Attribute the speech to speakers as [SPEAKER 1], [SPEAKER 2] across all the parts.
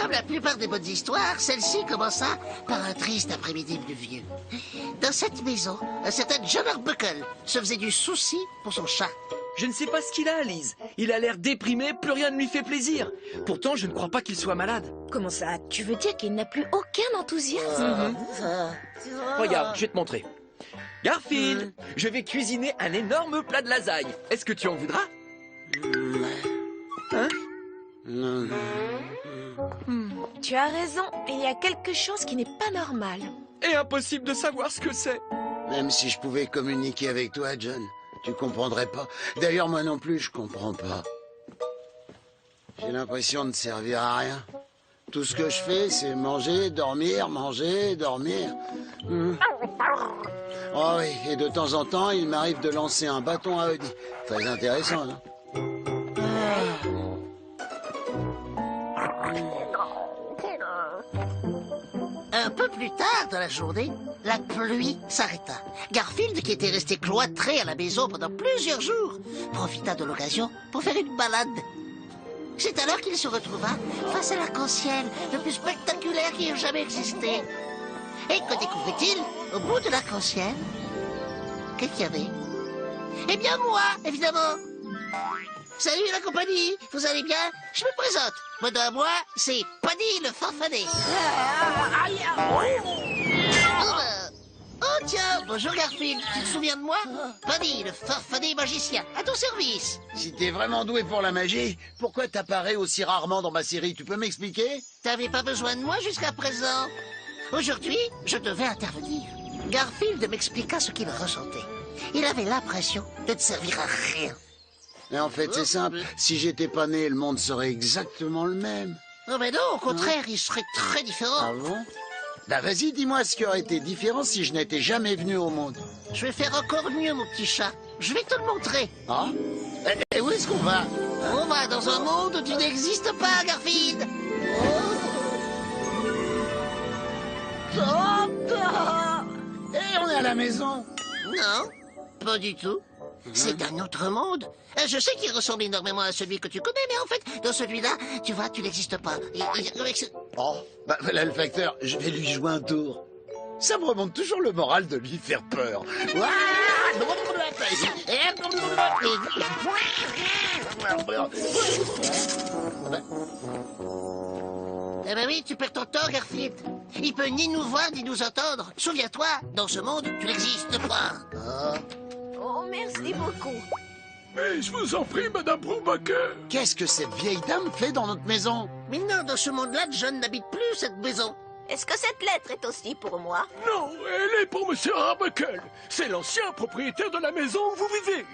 [SPEAKER 1] Comme la plupart des bonnes histoires, celle-ci commença par un triste après-midi pluvieux. Dans cette maison, un certain John Arbuckle se faisait du souci pour son chat.
[SPEAKER 2] Je ne sais pas ce qu'il a, Lise. Il a l'air déprimé, plus rien ne lui fait plaisir. Pourtant, je ne crois pas qu'il soit malade.
[SPEAKER 3] Comment ça? Tu veux dire qu'il n'a plus aucun enthousiasme?
[SPEAKER 2] Regarde, je vais te montrer. Garfield, je vais cuisiner un énorme plat de lasagne. Est-ce que tu en voudras? Hein?
[SPEAKER 3] Tu as raison, il y a quelque chose qui n'est pas normal.
[SPEAKER 2] Et impossible de savoir ce que c'est.
[SPEAKER 4] Même si je pouvais communiquer avec toi, John, tu comprendrais pas. D'ailleurs, moi non plus, je comprends pas. J'ai l'impression de servir à rien. Tout ce que je fais, c'est manger, dormir, manger, dormir. Oh oui, et de temps en temps, il m'arrive de lancer un bâton à Audi. Très intéressant, non?
[SPEAKER 1] Un peu plus tard dans la journée, la pluie s'arrêta. Garfield, qui était resté cloîtré à la maison pendant plusieurs jours, profita de l'occasion pour faire une balade. C'est alors qu'il se retrouva face à l'arc-en-ciel le plus spectaculaire qui ait jamais existé. Et que découvrit-il au bout de l'arc-en-ciel? Qu'est-ce qu'il y avait? Eh bien moi, évidemment. Salut la compagnie, vous allez bien? Je me présente. Moi, c'est Paddy le Farfadet. Oh tiens, bonjour Garfield, tu te souviens de moi? Paddy le Farfadet magicien, à ton service.
[SPEAKER 4] Si t'es vraiment doué pour la magie, pourquoi t'apparais aussi rarement dans ma série? Tu peux m'expliquer?
[SPEAKER 1] T'avais pas besoin de moi jusqu'à présent. Aujourd'hui, je devais intervenir. Garfield m'expliqua ce qu'il ressentait. Il avait l'impression de ne servir à rien.
[SPEAKER 4] Mais en fait, c'est simple. Si j'étais pas né, le monde serait exactement le même.
[SPEAKER 1] Non mais non, au contraire, il serait très différent.
[SPEAKER 4] Ah bon? Bah vas-y, dis-moi ce qui aurait été différent si je n'étais jamais venu au monde.
[SPEAKER 1] Je vais faire encore mieux, mon petit chat. Je vais te le montrer.
[SPEAKER 4] Ah? Et où est-ce qu'on va?
[SPEAKER 1] On va dans un monde où tu n'existes pas, Garfield.
[SPEAKER 4] Et on est à la maison.
[SPEAKER 1] Non, pas du tout. C'est un autre monde. Je sais qu'il ressemble énormément à celui que tu connais, mais en fait, dans celui-là, tu vois, tu n'existes pas.
[SPEAKER 4] Oh, bah voilà le facteur, je vais lui jouer un tour. Ça me remonte toujours le moral de lui faire peur.
[SPEAKER 1] Eh ben oui, tu perds ton temps, Garfield. Il peut ni nous voir, ni nous entendre. Souviens-toi, dans ce monde, tu n'existes pas.
[SPEAKER 3] Oh, merci beaucoup.
[SPEAKER 5] Mais je vous en prie, Madame Brubaker.
[SPEAKER 4] Qu'est-ce que cette vieille dame fait dans notre maison?
[SPEAKER 1] Mais non, dans ce monde-là, John n'habite plus cette maison.
[SPEAKER 3] Est-ce que cette lettre est aussi pour moi?
[SPEAKER 5] Non, elle est pour Monsieur Arbuckle. C'est l'ancien propriétaire de la maison où vous vivez.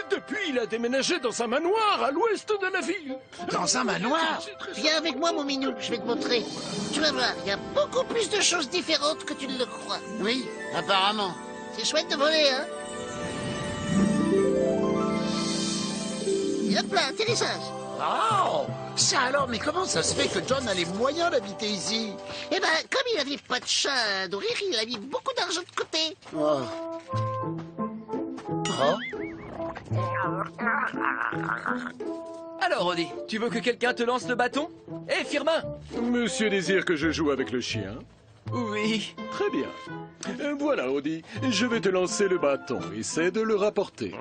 [SPEAKER 5] Depuis, il a déménagé dans un manoir à l'ouest de la ville.
[SPEAKER 4] Dans un manoir?
[SPEAKER 1] Viens avec moi, mon minou, je vais te montrer. Tu vas voir, il y a beaucoup plus de choses différentes que tu ne le crois.
[SPEAKER 4] Oui, apparemment.
[SPEAKER 1] C'est chouette de voler, hein? Et hop là, télécharge.
[SPEAKER 4] Oh! Ça alors, mais comment ça se fait que John a les moyens d'habiter ici?
[SPEAKER 1] Eh ben, comme il n'avait pas de chat à nourrir, il a mis beaucoup d'argent de côté.
[SPEAKER 4] Oh. Oh.
[SPEAKER 2] Alors, Odie, tu veux que quelqu'un te lance le bâton? Hé, Firmin!
[SPEAKER 5] Monsieur désire que je joue avec le chien?
[SPEAKER 2] Oui.
[SPEAKER 5] Très bien. Voilà, Audi. Je vais te lancer le bâton. Essaie de le rapporter.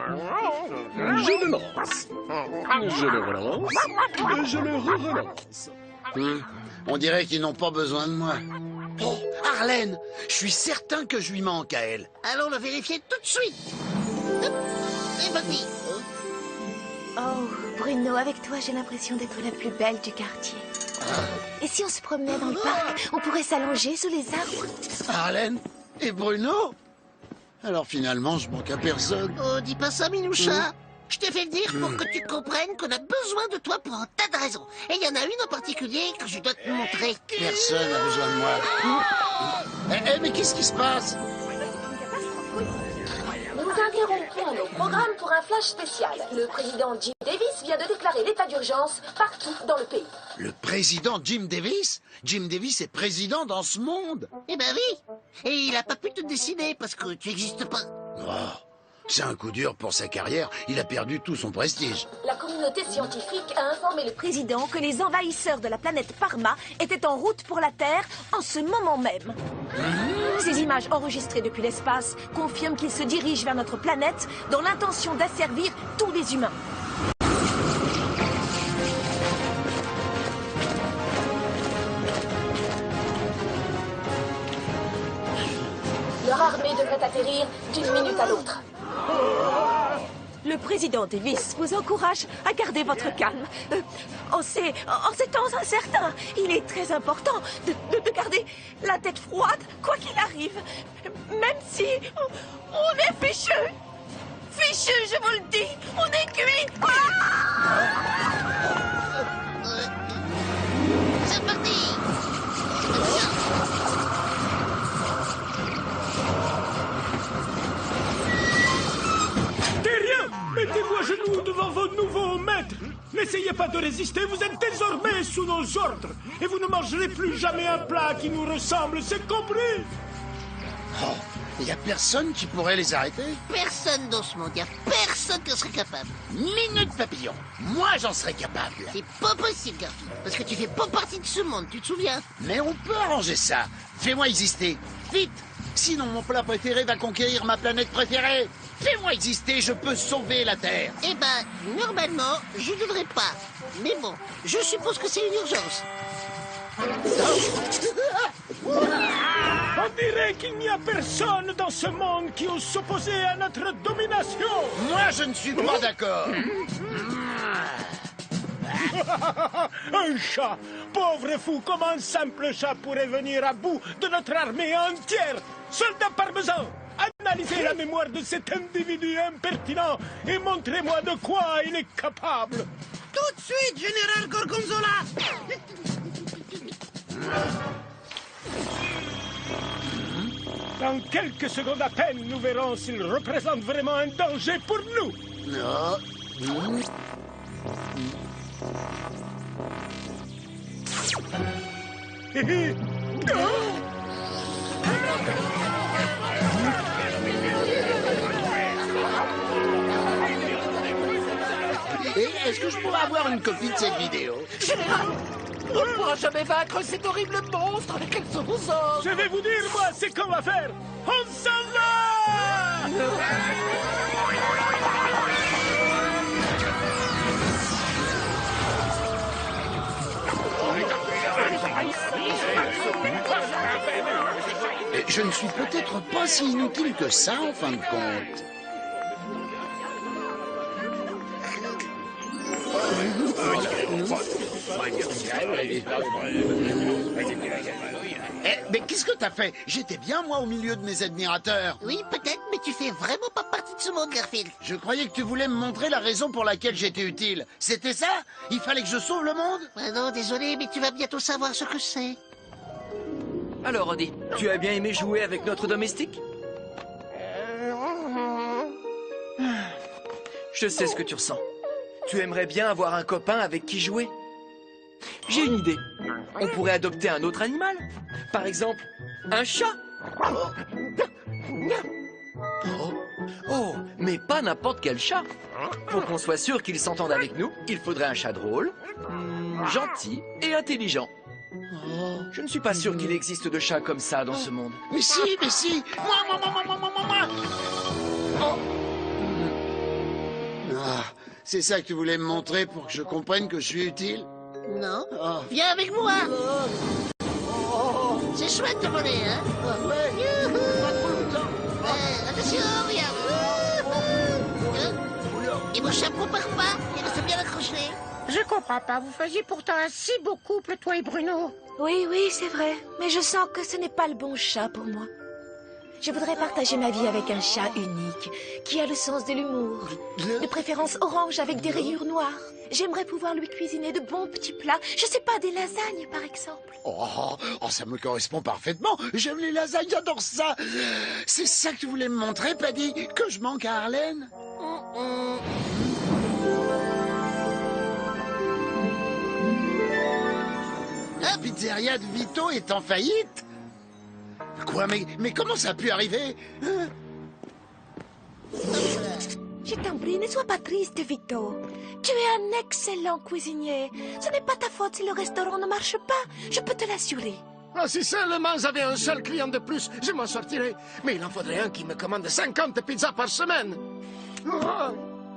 [SPEAKER 5] Je le lance. Je le relance. Je le relance.
[SPEAKER 4] On dirait qu'ils n'ont pas besoin de moi. Oh, Arlène, je suis certain que je lui manque à elle.
[SPEAKER 1] Allons le vérifier tout de suite. Hop, et vas-y.
[SPEAKER 3] Oh, Bruno, avec toi, j'ai l'impression d'être la plus belle du quartier. Et si on se promenait dans le parc, on pourrait s'allonger sous les arbres.
[SPEAKER 4] Arlène et Bruno? Alors finalement, je manque à personne.
[SPEAKER 1] Oh, dis pas ça, Minoucha. Je t'ai fait le dire pour que tu comprennes qu'on a besoin de toi pour un tas de raisons. Et il y en a une en particulier que je dois te montrer.
[SPEAKER 4] Personne n'a besoin de moi. Mais qu'est-ce qui se passe?
[SPEAKER 6] Nous interrompons nos programmes pour un flash spécial. Le président Jim Davis vient de déclarer l'état d'urgence partout dans le pays.
[SPEAKER 4] Le président Jim Davis? Jim Davis est président dans ce monde?
[SPEAKER 1] Eh ben oui. Et il a pas pu te décider parce que tu n'existes pas.
[SPEAKER 4] Oh, C'est un coup dur pour sa carrière. Il a perdu tout son prestige.
[SPEAKER 6] La communauté scientifique a informé le
[SPEAKER 3] Président, que les envahisseurs de la planète Parma étaient en route pour la Terre en ce moment même. Ces images enregistrées depuis l'espace confirment qu'ils se dirigent vers notre planète dans l'intention d'asservir tous les humains.
[SPEAKER 6] Leur armée devrait atterrir d'une minute à l'autre.
[SPEAKER 3] Le président Davis vous encourage à garder votre calme. En ces temps incertains, il est très important de garder la tête froide, quoi qu'il arrive. Même si on est fichu. Fichu, je vous le dis. On est cuit.
[SPEAKER 1] C'est parti.
[SPEAKER 7] Terrien, mettez-vous à genoux devant vos nouveaux maîtres. N'essayez pas de résister, vous êtes désormais sous nos ordres. Et vous ne mangerez plus jamais un plat qui nous ressemble, c'est compris?
[SPEAKER 4] Oh, il n'y a personne qui pourrait les arrêter.
[SPEAKER 1] Personne dans ce monde, y a personne qui en serait capable.
[SPEAKER 4] Minute papillon. Moi, j'en serais capable.
[SPEAKER 1] C'est pas possible, Garfield, parce que tu fais pas partie de ce monde, tu te souviens?
[SPEAKER 4] Mais on peut arranger ça. Fais-moi exister. Vite. Sinon, mon plat préféré va conquérir ma planète préférée. Fais-moi exister, je peux sauver la Terre.
[SPEAKER 1] Eh ben, normalement, je devrais pas. Mais bon, je suppose que c'est une urgence.
[SPEAKER 7] On dirait qu'il n'y a personne dans ce monde qui ose s'opposer à notre domination.
[SPEAKER 4] Moi, je ne suis pas d'accord.
[SPEAKER 7] Un chat. Pauvre fou, comment un simple chat pourrait venir à bout de notre armée entière? Soldat parmesan, analysez la mémoire de cet individu impertinent et montrez-moi de quoi il est capable.
[SPEAKER 1] Tout de suite, général Gorgonzola.
[SPEAKER 7] Dans quelques secondes à peine, nous verrons s'il représente vraiment un danger pour nous.
[SPEAKER 4] Non. Et est-ce que je pourrais avoir une copie de cette vidéo?
[SPEAKER 1] Général, on ne pourra jamais vaincre cet horrible monstre. Quels sont vos ordres?
[SPEAKER 7] Je vais vous dire, moi, c'est qu'on va faire. On s'en va!
[SPEAKER 4] Je ne suis peut-être pas si inutile que ça, en fin de compte. Mais qu'est-ce que t'as fait? J'étais bien, moi, au milieu de mes admirateurs.
[SPEAKER 1] Oui, peut-être, mais tu fais vraiment pas partie de ce monde, Garfield.
[SPEAKER 4] Je croyais que tu voulais me montrer la raison pour laquelle j'étais utile. C'était ça? Il fallait que je sauve le monde?
[SPEAKER 1] Ah non, désolé, mais tu vas bientôt savoir ce que c'est.
[SPEAKER 2] Alors, Odie, tu as bien aimé jouer avec notre domestique? Je sais ce que tu ressens. Tu aimerais bien avoir un copain avec qui jouer. J'ai une idée. On pourrait adopter un autre animal. Par exemple, un chat. Oh, mais pas n'importe quel chat. Pour qu'on soit sûr qu'il s'entende avec nous, il faudrait un chat drôle, gentil et intelligent. Je ne suis pas sûr qu'il existe de chats comme ça dans ce monde.
[SPEAKER 4] Mais si, mais si. Moi. Oh. Ah, c'est ça que tu voulais me montrer pour que je comprenne que je suis utile?
[SPEAKER 1] Non.
[SPEAKER 4] Oh.
[SPEAKER 1] Viens avec moi. C'est chouette de voler, hein? Youhou. Attention, regarde. Et mon chapeau part pas. Il reste bien accroché.
[SPEAKER 8] Je comprends pas, vous faisiez pourtant un si beau couple, toi et Bruno.
[SPEAKER 3] Oui, c'est vrai. Mais je sens que ce n'est pas le bon chat pour moi. Je voudrais partager ma vie avec un chat unique, qui a le sens de l'humour. De préférence orange avec des rayures noires. J'aimerais pouvoir lui cuisiner de bons petits plats. Je sais pas, des lasagnes, par exemple.
[SPEAKER 4] Oh, ça me correspond parfaitement. J'aime les lasagnes, j'adore ça. C'est ça que tu voulais me montrer, Paddy? Que je manque à Harlem? La pizzeria de Vito est en faillite? Quoi, mais comment ça a pu arriver?
[SPEAKER 3] Je t'en prie, ne sois pas triste, Vito. Tu es un excellent cuisinier. Ce n'est pas ta faute si le restaurant ne marche pas. Je peux te l'assurer.
[SPEAKER 9] Ah, si seulement j'avais un seul client de plus, je m'en sortirais. Mais il en faudrait un qui me commande 50 pizzas par semaine. Oh.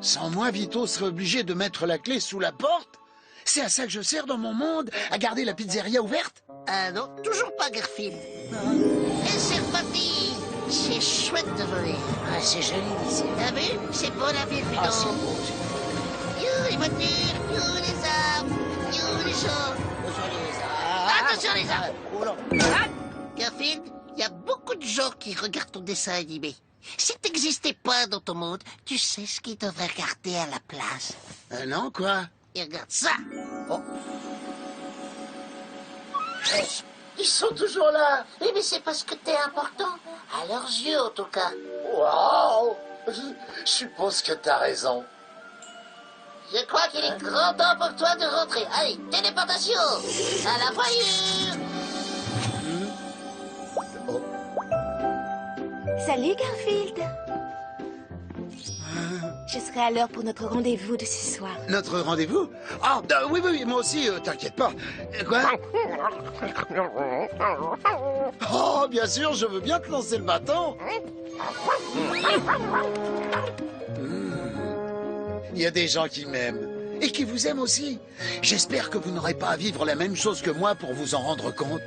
[SPEAKER 4] Sans moi, Vito serait obligé de mettre la clé sous la porte. C'est à ça que je sers dans mon monde, à garder la pizzeria ouverte.
[SPEAKER 1] Ah non, toujours pas, Garfield. Et c'est reparti. C'est chouette de voler.
[SPEAKER 4] Ah, c'est joli ici.
[SPEAKER 1] T'as vu? C'est beau la ville, Vito.
[SPEAKER 4] Ah, c'est beau.
[SPEAKER 1] You les voitures, you les arbres, you les gens. Attention les arbres. Garfield, il y a beaucoup de gens qui regardent ton dessin animé. Si t'existais pas dans ton monde, tu sais ce qu'ils devraient regarder à la place.
[SPEAKER 4] Non, quoi?
[SPEAKER 1] Et regarde ça.
[SPEAKER 4] Oh.
[SPEAKER 1] Ils sont toujours là. Eh mais c'est parce que t'es important. À leurs yeux, en tout cas.
[SPEAKER 4] Wow! Je suppose que t'as raison.
[SPEAKER 1] Je crois qu'il est grand temps pour toi de rentrer. Allez, téléportation. À la voyure.
[SPEAKER 3] Salut, Garfield. Je serai à l'heure pour notre rendez-vous de ce soir.
[SPEAKER 4] Notre rendez-vous? Ah, oui, oui, moi aussi, t'inquiète pas. Quoi? Oh, bien sûr, je veux bien te lancer le bâton. Il y a des gens qui m'aiment. Et qui vous aiment aussi. J'espère que vous n'aurez pas à vivre la même chose que moi pour vous en rendre compte.